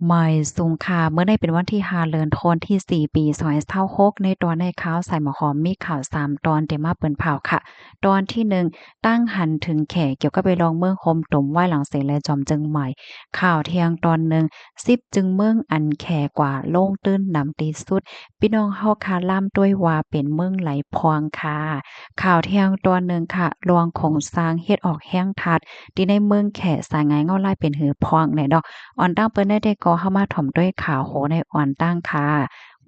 ไม่สูงค่ะเมื่อได้เป็นวันที่5เดือนธันวาคมที่4ปี2526ในตอนในข่าวใส่หมอหอมมีข่าว3ตอนเตมาเปิ้นเผาค่ะตอนที่1ตั้งหันถึงแขเกี่ยวกับไปลองเมืองโฮมตุ่มไหว้หลังเสแลจอมจึงใหม่ข่าวเที่ยงตอนหนึ่ง10จึงเมืองอันแขกว่าโล่งตื้นหนำตีสุดพี่น้องเฮาคาล่ำด้วยว่าเป็นเมืองไหลพองค่ะข่าวเที่ยงตอนหนึ่งค่ะรวงของสร้างเฮ็ดออกแห้งทัดที่ในเมืองแขสายงายเงาลายเป็นหือพองแหน่ดอก อ่อนตั้งเปิ้นได้ก็เข้ามาถ่อมด้วยข่าวโหในอ่อนตั้งค่ะ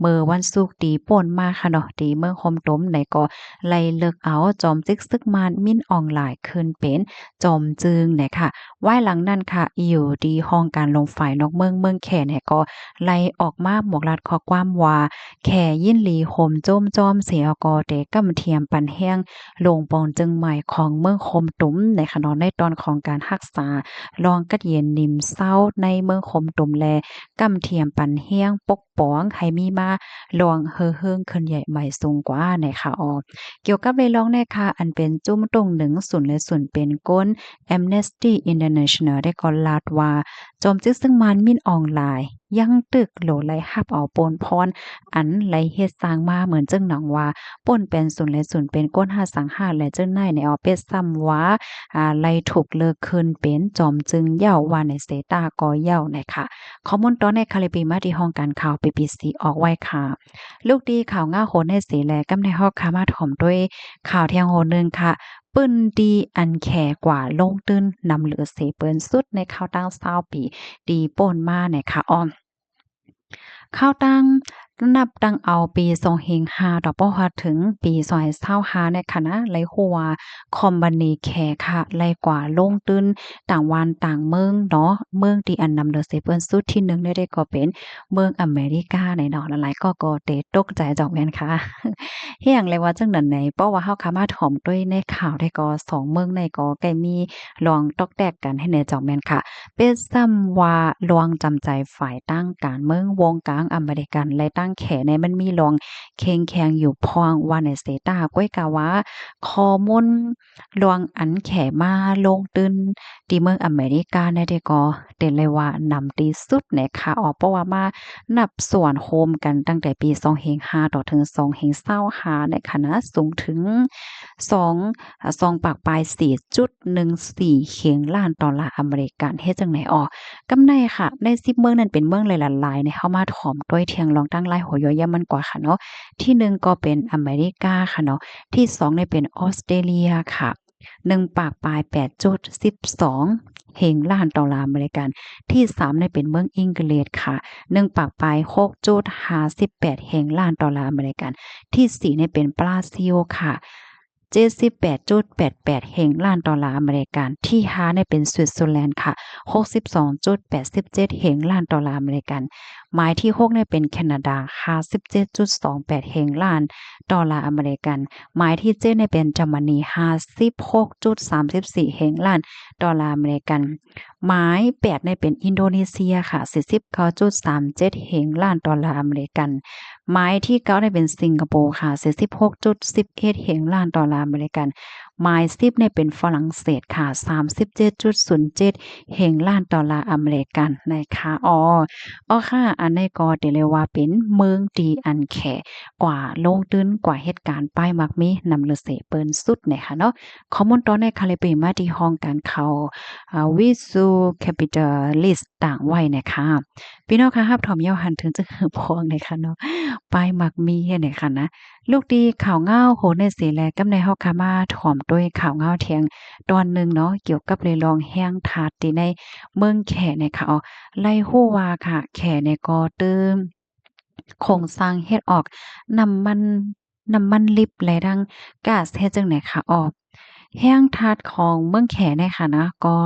มื้อวันศุกร์ตีป่นมาค่ะเนาะตีเมืองคมต้มไหนก็ไล่เลิกเอาจอมจึกซึกมานมิ้นออนไลน์ขึ้นเป็นจอมจึงเนี่ยค่ะไว้หลังนั้นค่ะอยู่ดีห้องการลงฝ่ายนอกเมืองแข่เนี่ยก็ไล่ออกมาหมวกลัดข้อความว่าแข่ยินหลีโหมโจมจอมเสียกอเตกำเทียมปันแห้งลงปองจึงใหม่ของเมืองคมตุ้มในค่ะเนาะในตอนของการรักษา ลองกัดเย็นนิ่มเศร้าในเมืองคมตุมแลกำเทียมปันเฮียงปกป้องให้มีมาลองเฮอเฮิงขึ้นใหญ่ใหม่สูงกว่าในค่ะออเกี่ยวกับเรื่องในค่ะอันเป็นจุ้มตรงหนึ่งศูนย์และศูนย์เป็นก้น Amnesty International ได้ก็ลาดว่าจอมจึกซึ่งมันมินออนไลน์ยังตึกโหลไลฮับเอาปนพรอันไหลเฮ็ดสร้างมาเหมือนจึงหนังว่าป่นเป็นศูนย์และศูนย์เป็นก้น5สังหารและจึงในในออเป็ดซ้ำว่า ไล่ถูกเลิกคืนเป็นจอมจึงเย้าว่าในเสตาก็เย้านะคะข้อมูลตอนในคาลิปีมาที่ห้องการข่าว BBC ออกไว้ค่ะลูกดีข่าวง่าโหนในเสแลกำในฮอกคามาถ่อมด้วยข่าวเที่ยงโหนึงค่ะปื้นดีอันแขกว่าลงตื้นนำเหลือเสเปิ้นสุดในข่าวตั้ง20ปีดีป่นมาในค่ะอ้อม ข้าวตังนับตั้งเอาปี25ดอกบ่ฮอดถึงปี2025ในคณะไหลหัวคอมบานีแขค่ะไหลกว่าลงตื้นต่างวันต่างเมืองเนาะเมืองที่อันนำเดอะเซเปิลสุดที่1ได้ก็เป็นเมืองอเมริกาในเนาะหลายๆก็เตตกใจจอกแม่นค่ะเฮียงเลยว่าจังนั้นไหนเพราะว่าเฮาขามาถ่อมด้วยในข่าวได้ก็2เมืองในก็ใกล้มีลองตอกแตกกันให้แน่จอกแม่นค่ะ เป็นซ้ำว่าลวงจำใจฝ่ายตั้งการเมืองวงกลางอเมริกันและตั้งแขในมันมีลองเค็งแขงอยู่พองว่าในสเตตาก้อยกะว่าข้อมูลลวงอันแขมาลงตื้นที่เมืองอเมริกาในเดก็เต็นเลยว่านำที่สุดในค่ะออกเพราะว่ามานับส่วนโฮมกันตั้งแต่ปี2005ต่อถึง2025ในคณะสูงถึง2ปากปลาย4.14เข็งล้านดอลลาร์อเมริกันเฮ็ดจังไหนอ้อกำไนค่ะใน10เมืองนั้นเป็นเมืองหลายๆในเข้ามาถ่อมด้วยเทียงรองตั้งหลายหัวย่อยมันกว่าค่ะเนาะที่1ก็เป็นอเมริกาค่ะเนาะที่2เนี่ยเป็นออสเตรเลียค่ะ1ปากปลาย8.12เฮงล้านดอลลาร์อเมริกันที่3เนี่ยเป็นเมืองอังกฤษค่ะ1ปากปลาย6.58เฮงล้านดอลลาร์อเมริกันที่4เนี่ยเป็นบราซิลค่ะ 78.88เฮงล้านดอลลาร์อเมริกันที่5เนี่ยเป็นสวิตเซอร์แลนด์ค่ะ62.87เฮงล้านดอลลาร์อเมริกันหมายที่6เนี่ยเป็นแคนาดา57.28เฮงล้านดอลลาร์อเมริกันหมายที่7เนี่ยเป็นเยอรมนี56.34เฮงล้านดอลลาร์อเมริกันหมาย8เนี่ยเป็นอินโดนีเซียค่ะ49.37เฮงล้านดอลลาร์อเมริกันหมายที่9เนี่ยเป็นสิงคโปร์ค่ะ46.11เฮงล้านดอลลาร์อเมริกันหมาย10เนี่ยเป็นฝรั่งเศสค่ะ37.07เฮงล้านดอลลาร์อเมริกันนะคะค่ะอันนี้ก็ได้เลยว่าเป็นเมืองดีอันแขกว่าลงตื้นกว่าเหตุการณ์ป้ายมักมีนำเลือเสเปิ้นสุดนะคะเนาะข้อมูลตอนในคาลิเปมาที่ห้องการเขาวิสูแคปิตอลิสต่างไว้นะคะพี่น้องคะรับถอมเยาหันถึงจะหือพวงนะคะเนาะป้ายมักมีเฮ็ดให้ค่ะนะลูกดีข่าวเงาโหในเสแลกำในเฮาคามาถ่อมด้วยข่าวเงาเที่ยงตอนหนึ่งเนาะเกี่ยวกับเรื่องรองแห้งทาดที่ในเมืองแขนะคะไล่ฮู้ว่าค่ะแขเนี่ยก็เติมโครงสร้างเฮ็ดออกน้ำมันลิปและดังก๊าซเฮ็ดจั่งใดค่ะแห้งทาดของเมืองแขเนี่ยค่ะนะก็